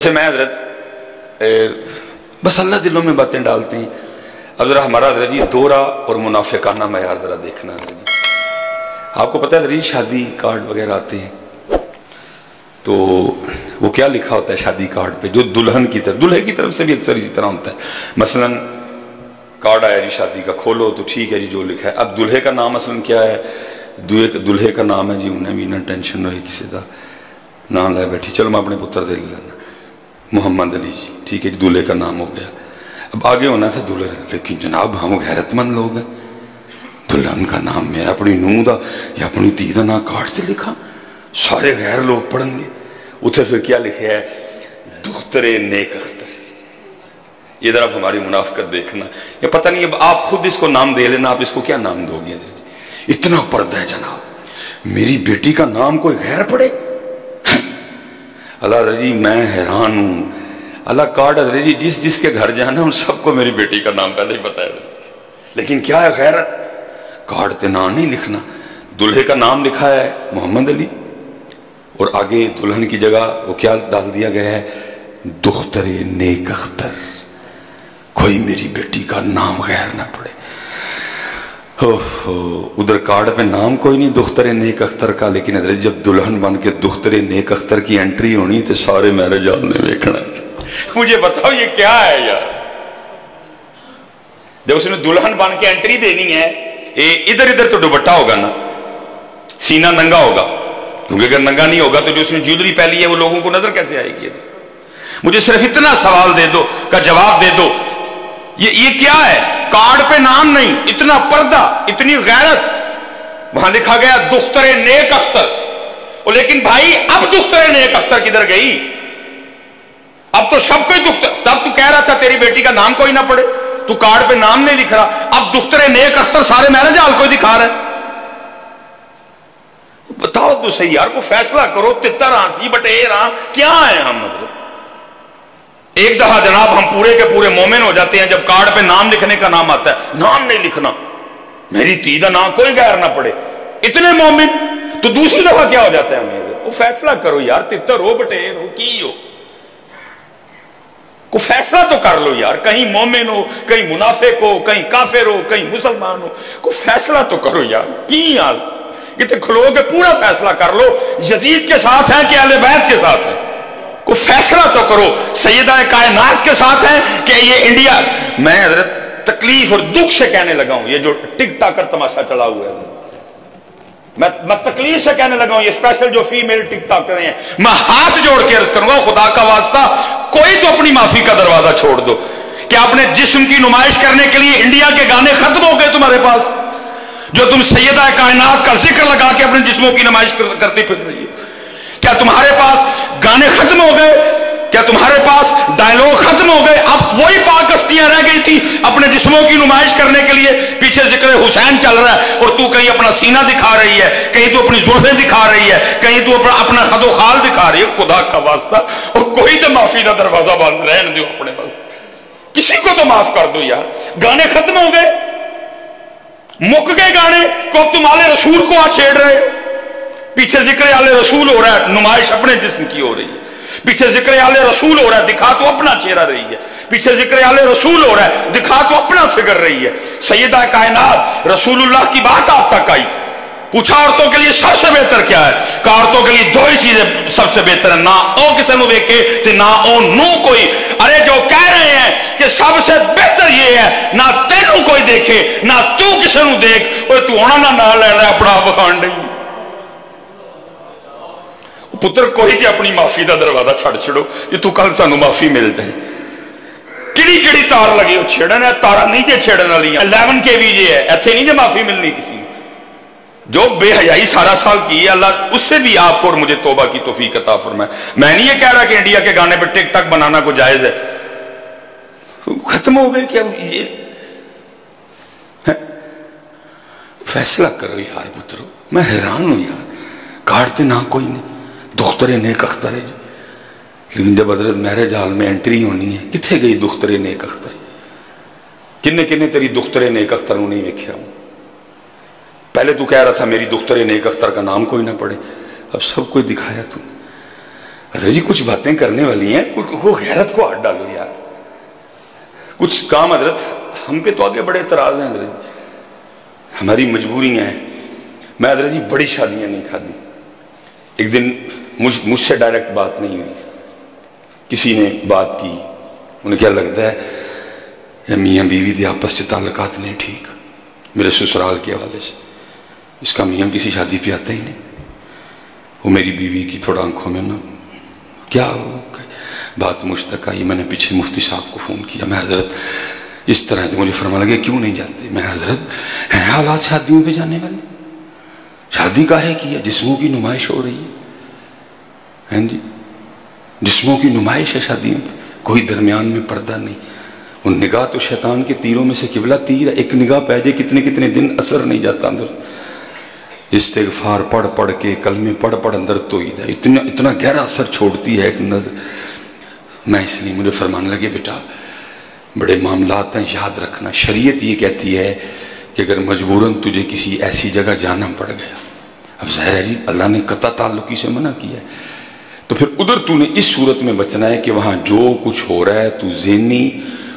میں حضرت بس اللہ دلوں میں باتیں ڈالتے ہیں. اب ذرا ہمارا حضرت جی دورہ اور منافقانہ معیار ذرا دیکھنا حضرت جی. آپ کو پتہ ہے حضرت جی شادی کارڈ وغیرہ آتے ہیں تو وہ کیا لکھا ہوتا ہے شادی کارڈ پہ, جو دلہن کی طرف دلہے کی طرف سے بھی اکثر اسی طرح ہوتا ہے. مثلا کارڈ آیا جی شادی کا, کھولو تو ٹھیک ہے جی جو لکھا ہے. اب دلہے کا نام مثلا کیا ہے, دلہے کا نام ہے جی, انہیں بھی نہ ٹینشن ہوئی کسی کا نام لے بیٹھی, چلو میں اپنے پتر دے لینا محمد علی جی, ٹھیک ہے جی دلہے کا نام ہو گیا. اب آگے ہونا تھا دلہن, لیکن جناب ہم غیرت مند لوگ ہیں, دلہن کا نام میں اپنی نوح دا یا اپنی دھی دا نام کارڈ سے لکھا, سارے غیر لوگ پڑھیں گے. اتھے پھر کیا لکھا ہے, دختر نیک اختر. یہ ذرا ہماری منافقت دیکھنا, یہ پتہ نہیں اب آپ خود اس کو نام دے لینا, آپ اس کو کیا نام دو گے. اتنا پردہ ہے جناب, میری بیٹی کا نام کوئی غیر پڑھے. اللہ حضرت جی میں حیران ہوں, اللہ کارڈ حضرت جی جس کے گھر جانا ان سب کو میری بیٹی کا نام پہلے ہی پتہ ہے, لیکن کیا ہے غیرت, کارڈ تے نام نہیں لکھنا. دلہے کا نام لکھا ہے محمد علی اور آگے دلہن کی جگہ وہ کیا ڈال دیا گیا ہے, دختر نیک اختر. کوئی میری بیٹی کا نام غیر نہ پڑے. ادھر کارڈ پہ نام کوئی نہیں دختر نیک اختر کا, لیکن حضرت جب دلہن بن کے دختر نیک اختر کی انٹری ہونی تو سارے میرج ہال نے دیکھنا. مجھے بتاؤ یہ کیا ہے یار, جب اس نے دلہن بن کے انٹری دینی ہے, ادھر ادھر تو دوپٹہ ہوگا نا, سینہ ننگا ہوگا, کیونکہ اگر ننگا نہیں ہوگا تو جو اس نے جیولری پہلی ہے وہ لوگوں کو نظر کیسے آئے گی. مجھے صرف اتنا سوال دے دو کا جواب دے دو, یہ کیا ہے, کارڈ پہ نام نہیں, اتنا پردہ, اتنی غیرت, وہاں لکھا گیا دختر نیک اختر. لیکن بھائی اب دختر نیک اختر کدھر گئی, اب تو سب کوئی دختر, تب تو کہہ رہا تھا تیری بیٹی کا نام کوئی نہ پڑے, تو کارڈ پہ نام نہیں لکھ رہا, اب دختر نیک اختر سارے میرج ہال کو دکھا رہا ہے. بتاؤ تو صحیح یار, کو فیصلہ کرو, تتر آنسی بٹیر آن کیا ہے ہم. مطلب ایک دفعہ جناب ہم پورے کے پورے مومن ہو جاتے ہیں جب کارڈ پہ نام لکھنے کا نام آتا ہے, نام نہیں لکھنا, میری تھی دا نام کوئی غیر نہ پڑے, اتنے مومن. تو دوسری دفعہ کیا ہو جاتا ہے ہمیں, وہ فیصلہ کرو یار, تتر ہو بٹیر ہو کی ہو, کو فیصلہ تو کر لو یار, کہیں مومن ہو, کہیں منافق ہو, کہیں کافر ہو, کہیں مسلمان ہو, کو فیصلہ تو کرو یار. کی یار کتنے کھلو کے پورا فیصلہ کر لو, یزید کے ساتھ ہیں کہ اہل بیت کے ساتھ ہیں, کو فیصلہ تو کرو. سیدہ کائنات کے ساتھ ہیں کہ یہ انڈیا. میں حضرت تکلیف اور دکھ سے کہنے لگا ہوں, یہ جو ٹک ٹاکر تماشا چلا ہوا ہے, میں تکلیف سے کہنے لگا ہوں, یہ اسپیشل جو فیمیل ٹک ٹاکر ہیں, میں ہاتھ جوڑ کے عرض کروں گا خدا کا واسطہ کوئی تو اپنی معافی کا دروازہ چھوڑ دو. کہ اپنے جسم کی نمائش کرنے کے لیے انڈیا کے گانے ختم ہو گئے تمہارے پاس, جو تم سیدہ کائنات کا ذکر لگا کے اپنے جسموں کی نمائش کرتی پھر رہی ہے. کیا تمہارے پاس گانے ختم ہو گئے, کیا تمہارے پاس ڈائلوگ ختم ہو گئے, اب وہی پاک ہستیاں رہ گئی تھی اپنے جسموں کی نمائش کرنے کے لیے. پیچھے ذکر حسین چل رہا ہے اور تو کہیں اپنا سینہ دکھا رہی ہے, کہیں تو اپنی زلفیں دکھا رہی ہے, کہیں تو اپنا خد و خال دکھا رہی ہے. خدا کا واسطہ اور کوئی تو معافی کا دروازہ بند رہنے دو اپنے پاس, کسی کو تو معاف کر دو یار. گانے ختم ہو گئے, مک گئے گانے, کو تم آل رسول کو آ چھیڑ رہے ہو. پیچھے ذکر آل رسول ہو رہا ہے, نمائش اپنے جسم کی ہو رہی ہے. پیچھے ذکر آل رسول ہو رہا ہے, دکھا تو اپنا چہرہ رہی ہے. پیچھے ذکر آل رسول ہو رہا ہے, دکھا تو اپنا فگر رہی ہے. سیدہ کائنات رسول اللہ کی بات آپ تک آئی, پوچھا عورتوں کے لیے سب سے بہتر کیا ہے, کہ عورتوں کے لیے دو ہی چیزیں سب سے بہتر ہیں, نہ او کسی نو دیکھے تے نہ او نو کوئی. ارے جو کہہ رہے ہیں کہ سب سے بہتر یہ ہے نہ تینوں کوئی دیکھے نہ تو کسی نو دیکھ, اور تو ہونا نہ لے رہا اپنا بخان نہیں. پتر کوئی تے اپنی معافی دا دروازہ چھڑ چھڑو, یہ تو کل سانو معافی مل جائے. کڑی کڑی تار لگے ہو چھڑن ہے, تارا نہیں جے چھڑن والی 11 کے بھی جے ہے, ایتھے نہیں جے معافی ملنی کسی. جو بے حیائی سارا سال کی ہے, اللہ اس سے بھی آپ کو اور مجھے توبہ کی توفیق عطا فرمائے. میں نہیں یہ کہہ رہا کہ انڈیا کے گانے پہ ٹک ٹاک بنانا کو جائز ہے, ختم ہو گئے کہ اب یہ فیصلہ کرو یار پترو. میں حیران ہوں یار, کارڈ تے نہ کوئی نہیں, دختر نیک اختر ہے. لیکن جب حضرت میرج ہال میں انٹری ہونی ہے, کتنے گئی دختر نیک اختر, کنے کنے تیری دختر نیک اختر نہیں دیکھا ہوں. پہلے تو کہہ رہا تھا میری دختر نیک اختر کا نام کوئی نہ پڑے, اب سب کوئی دکھایا تم. جی کچھ باتیں کرنے والی ہیں، کوئی غیرت کو ہاتھ ڈالو یار. کچھ کام حضرت ہم پہ تو آگے بڑے اعتراض ہیں حضرت جی، ہماری مجبوریاں ہیں. میں حضرت جی بڑی شادیاں نہیں کھادی. ایک دن مجھ سے ڈائریکٹ بات نہیں ہوئی، کسی نے بات کی، انہیں کیا لگتا ہے یا میاں بیوی دے آپس سے تعلقات نہیں ٹھیک میرے سسرال کے حوالے سے، اس کا میاں کسی شادی پہ آتا ہی نہیں. وہ میری بیوی کی تھوڑا آنکھوں میں نا کیا بات مشتق آئی. میں نے پیچھے مفتی صاحب کو فون کیا، میں حضرت اس طرح مجھے فرمانے لگے کیوں نہیں جاتے؟ میں حضرت ہیں حالات شادیوں پہ جانے والے، شادی کاہے کی ہے؟ جسموں کی نمائش ہو رہی ہے جی، جسموں کی نمائش ہے شادیوں پہ، کوئی درمیان میں پردہ نہیں. وہ نگاہ تو شیطان کے تیروں میں سے قبلہ تیر ہے، ایک نگاہ پہ جائے کتنے کتنے دن اثر نہیں جاتا اندر. استغفار پڑھ پڑھ کے کلمے پڑھ پڑھ اندر تو اتنا گہرا اثر چھوڑتی ہے ایک نظر. میں اس لیے مجھے فرمانے لگے بیٹا بڑے معاملات ہیں، یاد رکھنا شریعت یہ کہتی ہے کہ اگر مجبوراً تجھے کسی ایسی جگہ جانا پڑ گیا، اب ظاہر ہے جی اللہ نے قطع تعلقی سے منع کیا ہے، تو پھر ادھر تو نے اس صورت میں بچنا ہے کہ وہاں جو کچھ ہو رہا ہے تو ذہنی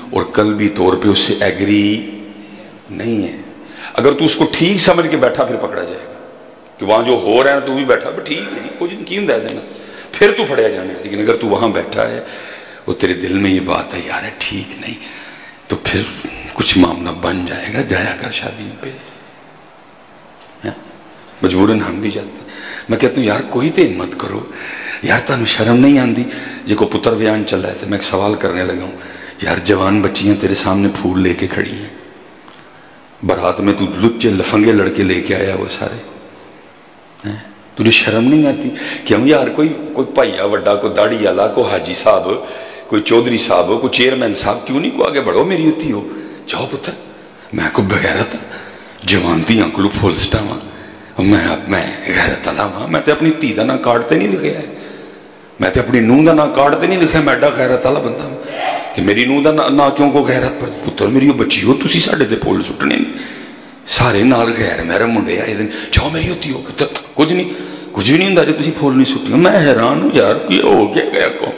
اور قلبی طور پہ اس سے ایگری نہیں ہے. اگر تو اس کو ٹھیک سمجھ کے بیٹھا پھر پکڑا جائے گا کہ وہاں جو ہو رہا ہے تو بھی بیٹھا ٹھیک ہے کچھ نہیں کیوں دے دینا، پھر تو پڑیا جانا ہے. لیکن اگر تو وہاں بیٹھا ہے وہ تیرے دل میں یہ بات ہے یار ٹھیک نہیں، تو پھر کچھ معاملہ بن جائے گا. جایا کر شادیوں پہ، مجبوراً ہم بھی جاتے ہیں. میں کہتا ہوں یار کوئی تو ہمت کرو یار، تانوں شرم نہیں آندی؟ جے کو پتر بیان چل رہا ہے تو میں ایک سوال کرنے لگا ہوں یار، جوان بچیاں تیرے سامنے پھول لے کے کھڑی ہیں، برات میں تو لچے لفنگے لڑکے لے کے آیا وہ سارے، تجھے شرم نہیں آتی؟ کیوں یار کوئی بھائیا وڈا، کوئی داڑھی والا، کوئی حاجی صاحب، کوئی چودھری صاحب، کوئی چیئرمین صاحب، کیوں نہیں کوئی آگے بڑھو میری ہوتی ہو؟ جاؤ پتر، میں کو بغیرت جوان دیاں کو پھول سٹاواں، میں غیرت والا ہاں. میں تے اپنی دھی دا نام کارڈ تے نہیں لکھیا ہے، میں تے اپنی نونہ دا نام کارڈ تے نہیں لکھیا. میں ایڈا غیرت والا بندہ ہوں کہ میری نونہ دا نام کیوں کو غیرت پر؟ پتر میری بچی ہو، تسی ساڈے تے پھول سٹنے نہیں، سارے نال غیر محرم منڈے آئے دن. جاؤ میری ہوتی ہو پتر، کچھ بھی نہیں ہوندا جے تسی پھول نہیں سٹنے. میں حیران ہوں یار کیا ہو گیا کو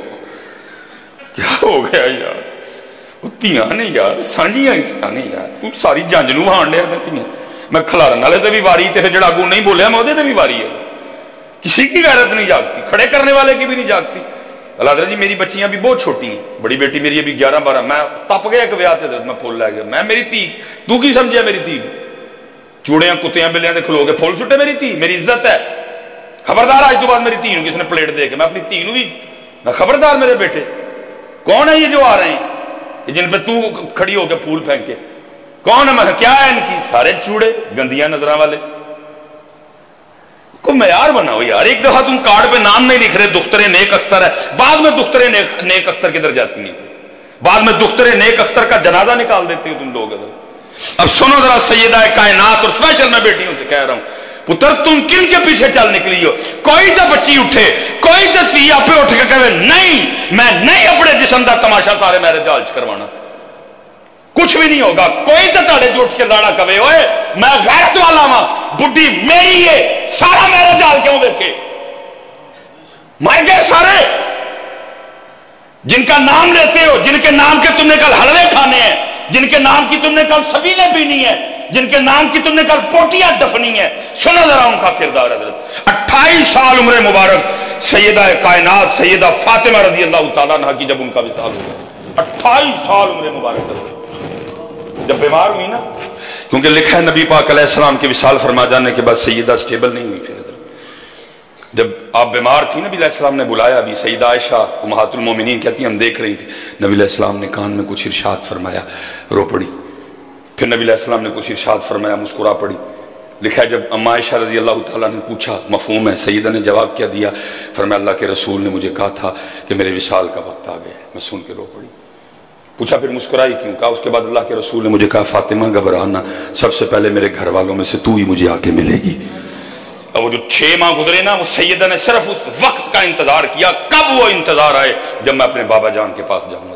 کیا ہو گیا یار؟ تیاں نے یار سانجیاں عزت نے یار، تو ساری جنج نو وہان ڈیا تیاں. میں کھلارن والے تے بھی واری تے جڑا اگوں نہیں بولیا میں تے بھی واری ہے. کسی کی غیرت نہیں جاگتی، کھڑے کرنے والے کی بھی نہیں جاگتی. اللہ تعالیٰ جی میری بچیاں بھی بہت چھوٹی ہیں، بڑی بیٹی میری ابھی 11-12، میں تپ گیا ایک ویاہ تے میں پھول لے گیا. میں میری تھی تو کی سمجھیا میری تھی؟ چوڑیاں کتیاں بلیاں دے کھلو کے پھول سٹے میری تھی؟ میری عزت ہے. خبردار آج تو بعد میری تھی نو کس نے پلیٹ دے کے، میں اپنی تھی نو بھی میں خبردار. میرے بیٹے کون ہے یہ جو آ رہے ہیں جن پہ تو کھڑی ہو کے پھول پھینک کے؟ کون ہے؟ میں کیا ہے ان کی؟ سارے چوڑے گندیاں نظراں والے. کو معیار بناؤ یار. ایک دفعہ تم کارڈ پہ نام نہیں لکھ رہے دختر نیک اختر ہے، بعد میں دختر نیک اختر کدھر جاتی ہیں؟ بعد میں دختر نیک اختر کا جنازہ نکال دیتے ہو تم لوگ. اب سنو ذرا سیدہ کائنات، اور اسپیشل میں بیٹیوں سے کہہ رہا ہوں پتر تم کن کے پیچھے چل نکلی ہو؟ کوئی تو بچی اٹھے، کوئی تو تھی آپ اٹھ کے کہے نہیں میں نہیں اپنے جسم کا تماشا سارے میرے جال چ کروانا، کچھ بھی نہیں ہوگا. کوئی تو تاڑے جو اٹھ کے لاڑا کہے ہوئے میں غیرت والا ہاں، بڈھی میری ہے، سارا میرا جال کیوں دیکھے؟ مر گئے سارے جن کا نام لیتے ہو، جن کے نام کے تم نے کل حلوے کھانے ہیں، جن کے نام کی تم نے کل سبیلیں پینی ہیں، جن کے نام کی تم نے کل پوٹیاں دفنی ہیں. سنو ذرا ان کا کردار. حضرت 28 سال عمر مبارک سیدہ کائنات سیدہ فاطمہ رضی اللہ تعالیٰ عنہ کی جب ان کا وصال ہوا، 28 سال عمر مبارک جب بیمار ہوئی نا، کیونکہ لکھا ہے نبی پاک علیہ السلام کے وصال فرما جانے کے بعد سیدہ سٹیبل نہیں ہوئی. پھر جب آپ بیمار تھی نبی علیہ السلام نے بلایا. ابھی سیدہ عائشہ امہات المومنین کہتی ہیں ہم دیکھ رہی تھی، نبی علیہ السلام نے کان میں کچھ ارشاد فرمایا، رو پڑی. پھر نبی علیہ السلام نے کچھ ارشاد فرمایا، مسکرا پڑی. لکھا ہے جب اما عائشہ رضی اللہ تعالیٰ نے پوچھا مفہوم ہے، سیدہ نے جواب کیا دیا؟ فرمایا اللہ کے رسول نے مجھے کہا تھا کہ میرے وصال کا وقت آ گیا. میں سن کے رو پڑی. پوچھا پھر مسکرائی کیوں؟ کہا اس کے بعد اللہ کے رسول نے مجھے کہا فاطمہ گھبرانا، سب سے پہلے میرے گھر والوں میں سے تو ہی مجھے آ کے ملے گی. اب وہ جو 6 ماہ گزرے نا، وہ سیدہ نے صرف اس وقت کا انتظار کیا. کب وہ انتظار آئے؟ جب میں اپنے بابا جان کے پاس جاؤں گا.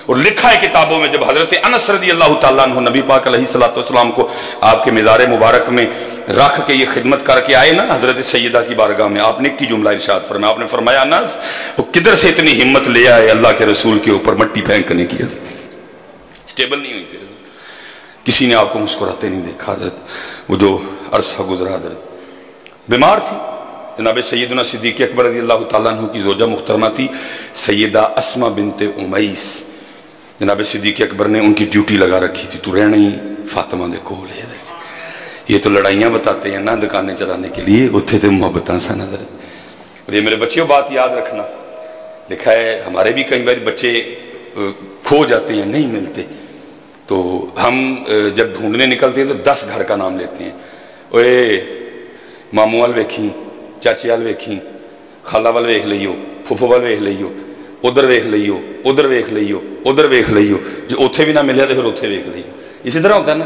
اور لکھا ہے کتابوں میں جب حضرت انس رضی اللہ تعالیٰ عنہ نبی پاک علیہ السلام کو آپ کے مزار مبارک میں رکھ کے یہ خدمت کر کے آئے نا حضرت سیدہ کی بارگاہ میں، آپ نے ایک کی جملہ ارشاد فرمایا، آپ نے فرمایا انس وہ کدھر سے اتنی ہمت لے آئے اللہ کے رسول کے اوپر مٹی پھینکنے کی، سٹیبل نہیں ہوئی تھی، کسی نے آپ کو مسکراتے نہیں دیکھا۔ حضرت وہ جو عرصہ گزرا حضرت بیمار تھی، جناب سیدنا صدیق اکبر رضی اللہ تعالیٰ عنہ کی زوجہ محترمہ تھی سیدہ اسماء بنت امیس، جناب صدیق اکبر نے ان کی ڈیوٹی لگا رکھی تھی، تو رہنی فاطمہ دے کول ہے۔ یہ تو لڑائیاں بتاتے ہیں نا دکانیں چلانے کے لیے، اتھے تے محبتاں سن حضرت۔ اور یہ میرے بچیوں بات یاد رکھنا، لکھا ہے ہمارے بھی کئی بار بچے کھو جاتے ہیں، نہیں ملتے، تو ہم جب ڈھونڈنے نکلتے ہیں تو 10 گھر کا نام لیتے ہیں، اوے ماموں وال ویکھی، چاچے وال ویکھی، خالہ وال ویکھ لئیو، پھوپھو وال ویکھ لئیو، ادھر ویکھ لئیو، ادھر ویکھ لئیو، ادھر ویکھ لئیو، جو اتھے بھی نہ ملے تو پھر اتھے ویکھ لئیو، اسی طرح ہوتا ہے نا۔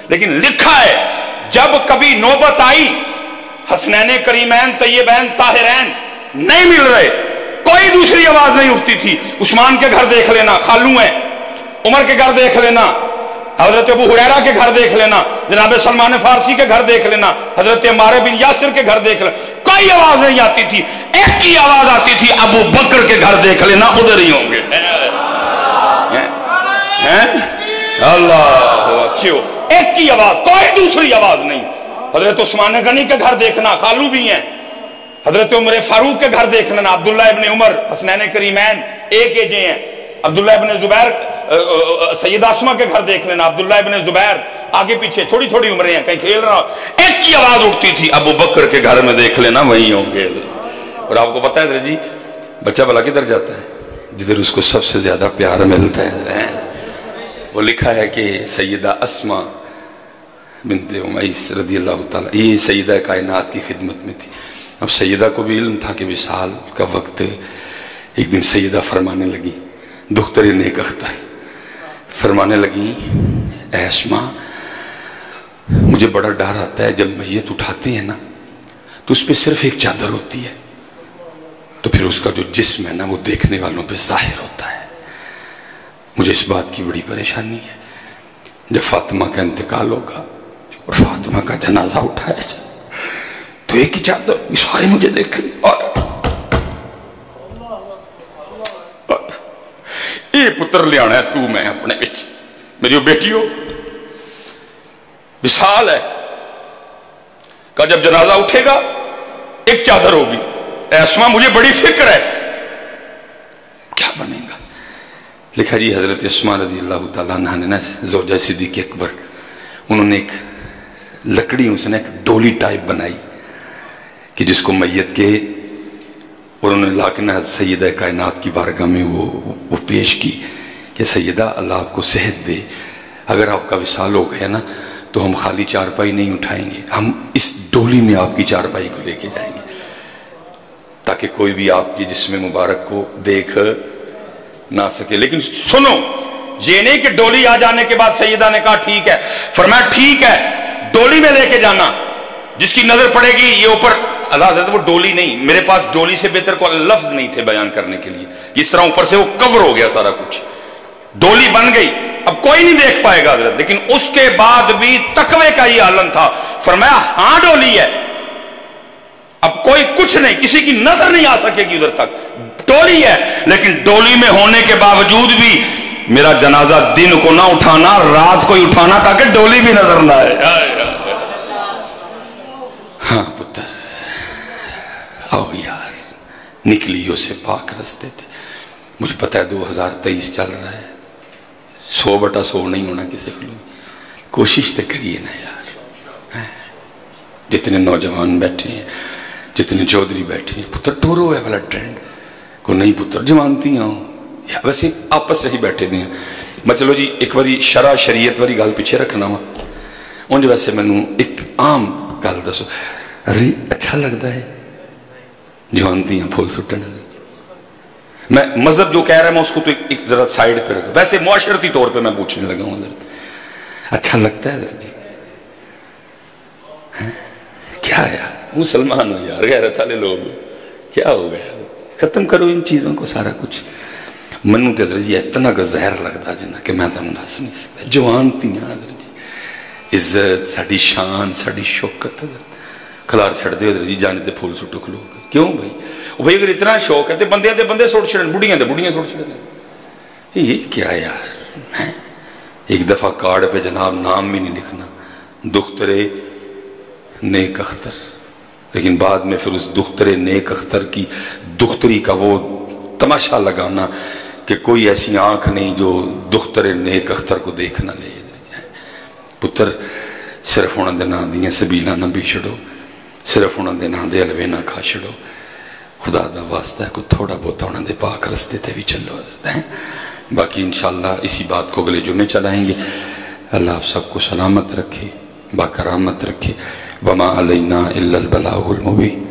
لیکن لکھا ہے جب کبھی نوبت آئی حسنین کریمین طیبین طاہرین نہیں مل رہے، کوئی دوسری آواز نہیں اٹھتی تھی، عثمان کے گھر دیکھ لینا خالو ہیں، عمر کے گھر دیکھ لینا، حضرت ابو ہریرہ کے گھر دیکھ لینا، جناب سلمان فارسی کے گھر دیکھ لینا، حضرت عمار بن یاسر کے گھر دیکھ لینا، کوئی آواز نہیں آتی تھی، ایک کی آواز آتی تھی، ابو بکر کے گھر دیکھ لینا ادھر ہی ہوں گے۔ اللہ اچھو، ایک کی آواز، کوئی دوسری آواز نہیں۔ حضرت عثمان غنی کے گھر دیکھنا خالو بھی ہیں، حضرت عمر فاروق کے گھر دیکھ لینا، عبداللہ ابن عمر حسنین کریمین ایک ایجے ہیں، عبداللہ ابن زبیر سیدہ اسماء کے گھر دیکھ لینا، عبداللہ ابن زبیر آگے پیچھے تھوڑی تھوڑی عمریں ہیں، کہیں کھیل رہا، ایک کی آواز اٹھتی تھی، ابو بکر کے گھر میں دیکھ لینا وہیں ہوں گے۔ اور آپ کو پتہ ہے جی بچہ بھلا کدھر جاتا ہے؟ جدھر اس کو سب سے زیادہ پیار ملتا ہے۔ وہ لکھا ہے کہ سیدہ اسماء بنت امیس رضی اللہ تعالیٰ یہ سیدہ کائنات کی خدمت میں تھی۔ اب سیدہ کو بھی علم تھا کہ وصال کا وقت ہے۔ ایک دن سیدہ فرمانے لگی، دختر نیک اختر فرمانے لگی، اے اسماء مجھے بڑا ڈر آتا ہے جب میت اٹھاتے ہیں نا تو اس پہ صرف ایک چادر ہوتی ہے، تو پھر اس کا جو جسم ہے نا وہ دیکھنے والوں پہ ظاہر ہوتا ہے، مجھے اس بات کی بڑی پریشانی ہے۔ جب فاطمہ کا انتقال ہوگا اور فاطمہ کا جنازہ اٹھایا جائے تو ایک ہی چادر سارے مجھے دیکھ لیں، اور یہ پتر لے آنا ہے تو میں اپنے بچ میری بیٹی ہو وصال ہے کہ جب جنازہ اٹھے گا ایک چادر ہوگی، اے اسماء مجھے بڑی فکر ہے کیا بنے گا۔ لکھا جی حضرت اسماء رضی اللہ تعالیٰ عنہ نے زوجہ صدیق اکبر انہوں نے ایک لکڑی اس نے ایک ڈولی ٹائپ بنائی کہ جس کو میت کے اور انہوں نے لاکن سیدہ کائنات کی بارگاہ میں وہ پیش کی کہ سیدہ اللہ آپ کو صحت دے، اگر آپ کا وصال ہو گیا نا تو ہم خالی چارپائی نہیں اٹھائیں گے، ہم اس ڈولی میں آپ کی چارپائی کو لے کے جائیں گے تاکہ کوئی بھی آپ کی جسم مبارک کو دیکھ نہ سکے۔ لیکن سنو یہ نہیں کہ ڈولی آ جانے کے بعد سیدہ نے کہا ٹھیک ہے، فرمایا ٹھیک ہے ڈولی میں لے کے جانا، جس کی نظر پڑے گی یہ اوپر اللہ حضرت وہ ڈولی نہیں، میرے پاس ڈولی سے بہتر کو لفظ نہیں تھے بیان کرنے کے لیے، اس طرح اوپر سے وہ کور ہو گیا سارا کچھ، ڈولی بن گئی، اب کوئی نہیں دیکھ پائے گا حضرت، لیکن اس کے بعد بھی تقوی کا یہ عالم تھا، فرمایا ہاں ڈولی ہے، اب کوئی کچھ نہیں، کسی کی نظر نہیں آ سکے گی ادھر تک، ڈولی ہے، لیکن ڈولی میں ہونے کے باوجود بھی میرا جنازہ دن کو نہ اٹھانا، رات کو ہی اٹھانا تاکہ ڈولی بھی نظر نہ آئے۔ ہاں پتر آؤ یار، نکلیوں سے پاک رستے تھے، مجھے پتہ ہے 2023 چل رہا ہے، 100/100 نہیں ہونا کسی کو، کوشش تو کریے نا یار، جتنے نوجوان بیٹھے ہیں، جتنے چودھری بیٹھے ہیں، پتر ٹورو ہے والا ٹرینڈ کو نہیں پتر جمانتی ہوں، ویسے آپس سے ہی بیٹھے دیں میں چلو جی ایک باری شرع شریعت والی گل پیچھے رکھنا وا انج ویسے مینوں ایک عام گل دسو، ارے اچھا لگتا ہے جوانتی ہیں پھول سٹن، میں مذہب جو کہہ رہا ہے میں اس کو تو ایک ذرا سائیڈ پہ رکھا، ویسے معاشرتی طور پہ میں پوچھنے لگا ہوں اچھا لگتا ہے جی کیا یار مسلمان ہو یار غیرت والے لوگ کیا ہو گیا، ختم کرو ان چیزوں کو سارا کچھ۔ منو تے حضرت جی اتنا کا زہر لگتا جنا کہ میں تمہیں دس نہیں سکتا. جوان تیاں حضرت جی، عزت ساڑی شان ساڑی شوکت کھلار چھڑ دے حضرت جی، جانے تے پھول سٹو کھلو. کیوں بھائی؟ بھائی اگر اتنا شوق ہے تو بندیاں دے بندے سوڑ چھڑن، بڑیاں دے بڑیاں سوڑ چھڑن. یہ کیا یار؟ ایک دفعہ کارڈ پہ جناب نام بھی نہیں لکھنا، دختر نیک اختر، لیکن بعد میں پھر اس دختر نیک اختر کی دختری کا وہ تماشا لگانا کہ کوئی ایسی آنکھ نہیں جو دختر نیک اختر کو دیکھنا لے. پتر صرف انہوں نے نا دیاں سبیلہ نہ بھی چھڑو، صرف انہوں نے نا دے علوے نہ کھا چھڑو. خدا دا واسطہ ہے کو تھوڑا بہت انہوں نے پاک رستے تے بھی چلو حضرت ہیں. باقی انشاءاللہ اسی بات کو اگلے جمعے چلائیں گے. اللہ آپ سب کو سلامت رکھے، باکرامت رکھے. وما علینا الا البلاغ المبین.